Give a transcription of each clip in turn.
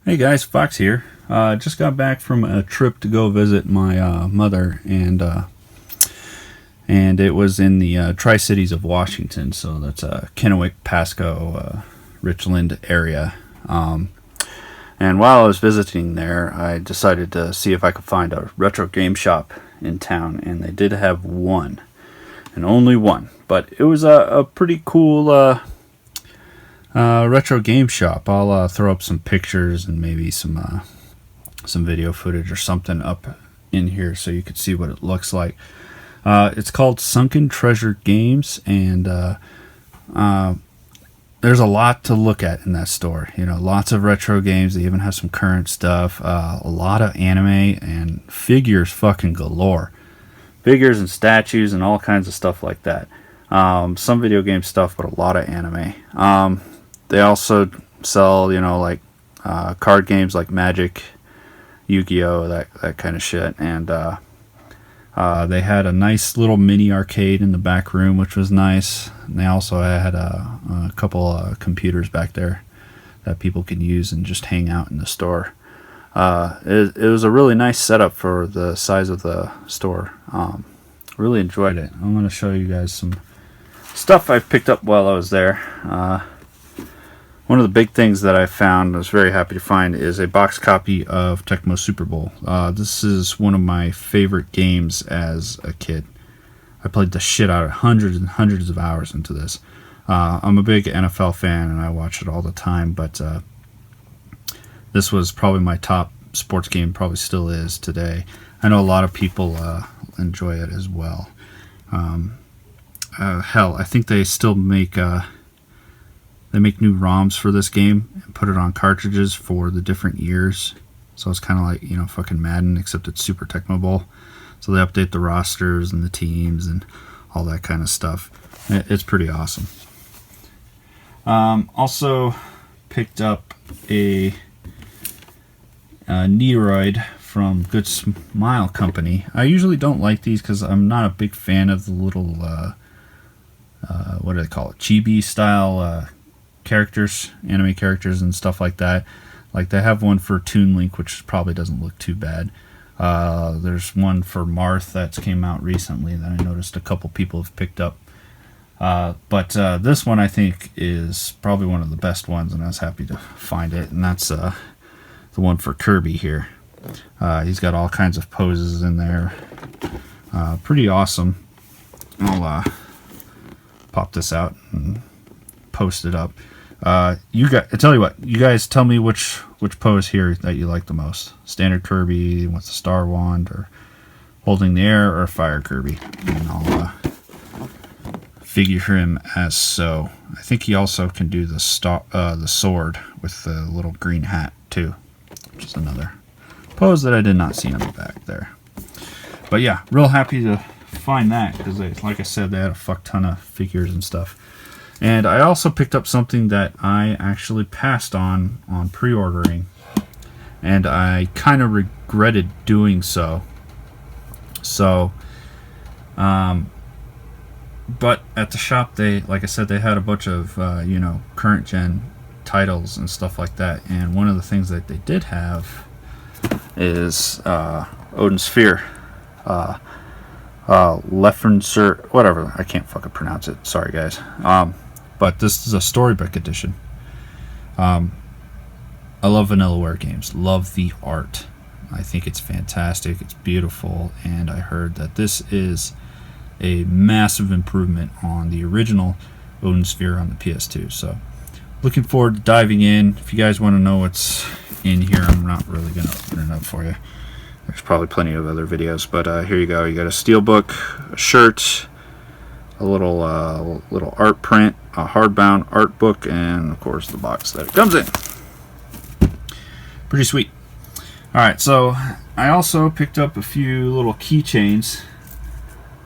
Hey guys, Fox here. Just got back from a trip to go visit my mother, and it was in the Tri-Cities of Washington, so that's Kennewick, Pasco, Richland area. And while I was visiting there, I decided to see if I could find a retro game shop in town, and they did have one, and only one, but it was a pretty cool retro game shop. I'll throw up some pictures and maybe some video footage or something up in here so you can see what it looks like. It's called Sunken Treasure Games, and there's a lot to look at in that store. You know, lots of retro games. They even have some current stuff. A lot of anime and figures, fucking galore. Figures and statues and all kinds of stuff like that. Some video game stuff, but a lot of anime. They also sell, like card games like Magic, Yu-Gi-Oh, that kind of shit. And they had a nice little mini arcade in the back room, which was nice. And they also had a couple computers back there that people could use and just hang out in the store. It was a really nice setup for the size of the store. Really enjoyed it. I'm going to show you guys some stuff I picked up while I was there. One of the big things that I found, I was very happy to find, is a box copy of Tecmo Super Bowl. This is one of my favorite games as a kid. I played the shit out of hundreds and hundreds of hours into this. I'm a big NFL fan and I watch it all the time, but this was probably my top sports game, probably still is today. I know a lot of people enjoy it as well. Hell, I think they still make... They make new ROMs for this game and put it on cartridges for the different years. So it's kind of like, fucking Madden, except it's Super Tecmo Bowl. So they update the rosters and the teams and all that kind of stuff. It's pretty awesome. Also picked up a Neoroid from Good Smile Company. I usually don't like these because I'm not a big fan of the little, what do they call it? Chibi style characters, anime characters and stuff like that. Like they have one for Toon Link, which probably doesn't look too bad. There's one for Marth that's came out recently that I noticed a couple people have picked up. But this one I think is probably one of the best ones, and I was happy to find it. And that's the one for Kirby here. He's got all kinds of poses in there. Pretty awesome. I'll pop this out and post it up. I tell you what, you guys tell me which pose here that you like the most. Standard Kirby with the star wand, or holding the air, or fire Kirby. And I'll figure him as so. I think he also can do the sword with the little green hat too, which is another pose that I did not see on the back there. But yeah, real happy to find that because, like I said, they had a fuck ton of figures and stuff. And I also picked up something that I actually passed on pre-ordering, and I kind of regretted doing so. But at the shop, like I said, they had a bunch of current gen titles and stuff like that. And one of the things that they did have is Odin Sphere, Lefrenzer, whatever. I can't fucking pronounce it. Sorry, guys. But this is a storybook edition. I love Vanillaware games. Love the art. I think it's fantastic. It's beautiful. And I heard that this is a massive improvement on the original Odin Sphere on the PS2. So looking forward to diving in. If you guys want to know what's in here, I'm not really going to open it up for you. There's probably plenty of other videos. But here you go. You got a steelbook, a shirt, a little art print, a hardbound art book, and of course the box that it comes in. Pretty sweet. Alright, so I also picked up a few little keychains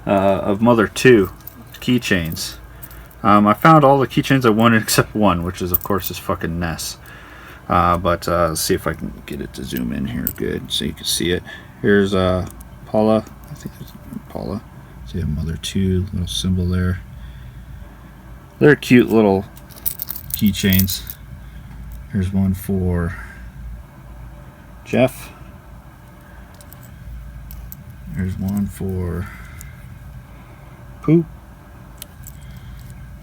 of Mother 2 keychains. I found all the keychains I wanted except one, which is of course this fucking Ness. But let's see if I can get it to zoom in here good so you can see it. Here's Paula. I think it's Paula. So you have Mother 2, little symbol there. They're cute little keychains. Here's one for Jeff. There's one for Poop.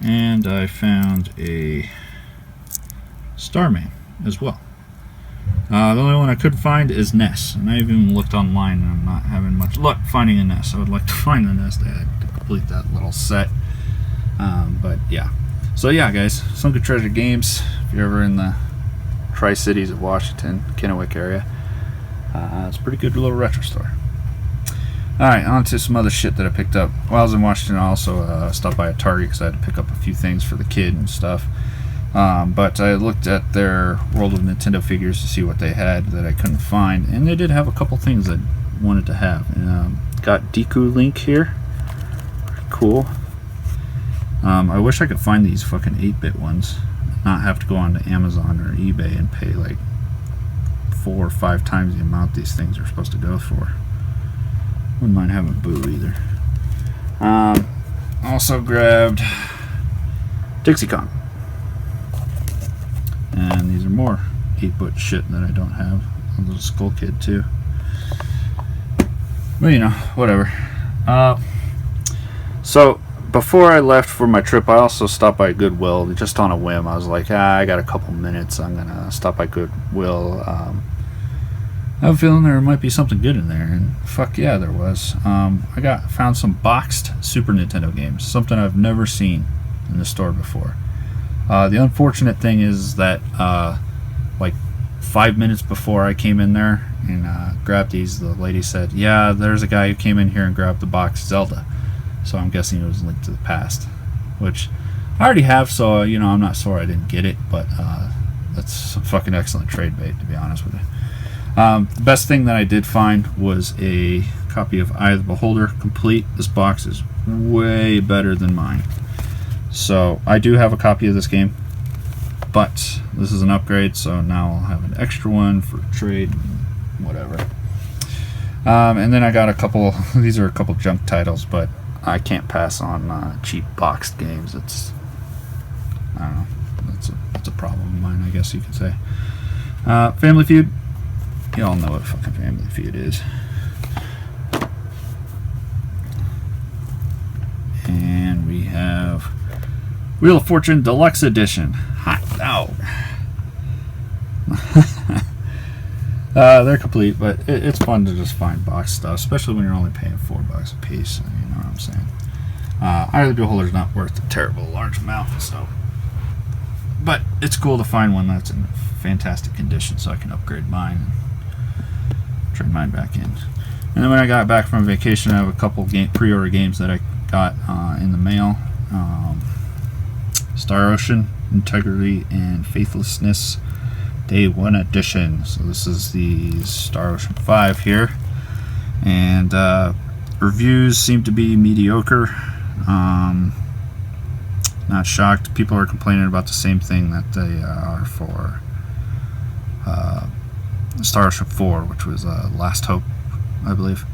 And I found a Starman as well. The only one I couldn't find is Ness, and I even looked online and I'm not having much luck finding a Ness. I would like to find the Ness to complete that little set. But yeah. So yeah, guys, Sunken Treasure Games. If you're ever in the Tri-Cities of Washington, Kennewick area, it's a pretty good little retro store. Alright, on to some other shit that I picked up. While I was in Washington, I also stopped by a Target because I had to pick up a few things for the kid and stuff. But I looked at their World of Nintendo figures to see what they had that I couldn't find, and they did have a couple things that I wanted to have. And, got Deku Link here. Pretty cool. I wish I could find these fucking 8-bit ones, not have to go on to Amazon or eBay and pay like 4 or 5 times the amount these things are supposed to go for. Wouldn't mind having Boo either. Also grabbed Dixie Kong. And these are more 8-bit shit that I don't have. A little Skull Kid too. But you know, whatever. So before I left for my trip, I also stopped by Goodwill just on a whim. I was like, I got a couple minutes. I'm gonna stop by Goodwill. I have a feeling there might be something good in there, and fuck yeah, there was. I found some boxed Super Nintendo games, something I've never seen in the store before. The unfortunate thing is that like 5 minutes before I came in there and grabbed these, the lady said, yeah, there's a guy who came in here and grabbed the boxed Zelda. So I'm guessing it was Link to the Past, which I already have, so you know, I'm not sore I didn't get it, but that's some fucking excellent trade bait, to be honest with you. The best thing that I did find was a copy of Eye of the Beholder complete. This box is way better than mine. So I do have a copy of this game, but this is an upgrade, so now I'll have an extra one for trade and whatever. And then I got a couple, these are a couple junk titles, but I can't pass on cheap boxed games. It's, I don't know, that's a problem of mine, I guess you could say. Family Feud. You all know what fucking Family Feud is. And we have Wheel of Fortune Deluxe Edition. Hot dog. They're complete, but it's fun to just find box stuff, especially when you're only paying $4 a piece. You know what I'm saying? Eye of the Beholder's not worth a terrible large amount, so. But it's cool to find one that's in fantastic condition, so I can upgrade mine and trade mine back in. And then when I got back from vacation, I have a couple pre-order games that I got in the mail. Star Ocean, Integrity, and Faithlessness Day 1 Edition. So this is the Star Ocean 5 here. And reviews seem to be mediocre. Not shocked. People are complaining about the same thing that they are for Star Ocean 4, which was Last Hope, I believe.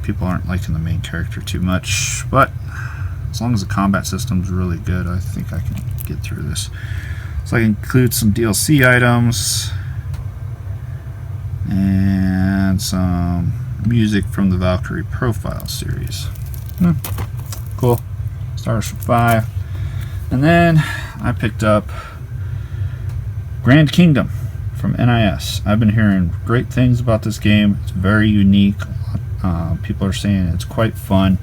People aren't liking the main character too much, but as long as the combat system's really good, I think I can get through this. So I include some DLC items and some music from the Valkyrie Profile series. Cool. Star Ocean 5. And then I picked up Grand Kingdom from NIS. I've been hearing great things about this game. It's very unique. People are saying it's quite fun.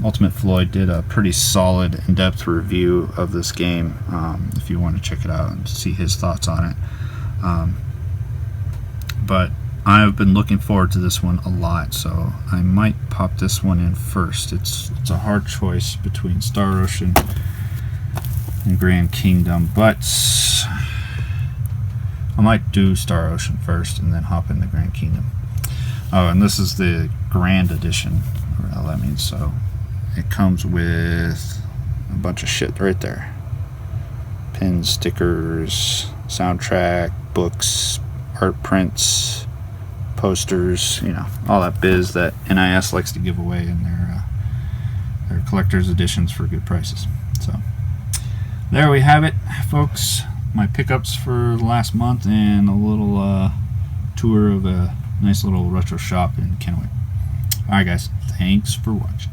Ultimate Floyd did a pretty solid in-depth review of this game, if you want to check it out and see his thoughts on it. But I've been looking forward to this one a lot, so I might pop this one in first. It's a hard choice between Star Ocean and Grand Kingdom, but I might do Star Ocean first and then hop into Grand Kingdom. Oh, and this is the Grand Edition, whatever that means. So it comes with a bunch of shit right there. Pins, stickers, soundtrack, books, art prints, posters, you know, all that biz that NIS likes to give away in their collector's editions for good prices. So there we have it, folks. my pickups for the last month and a little tour of a nice little retro shop in Kennewick. Alright guys, thanks for watching.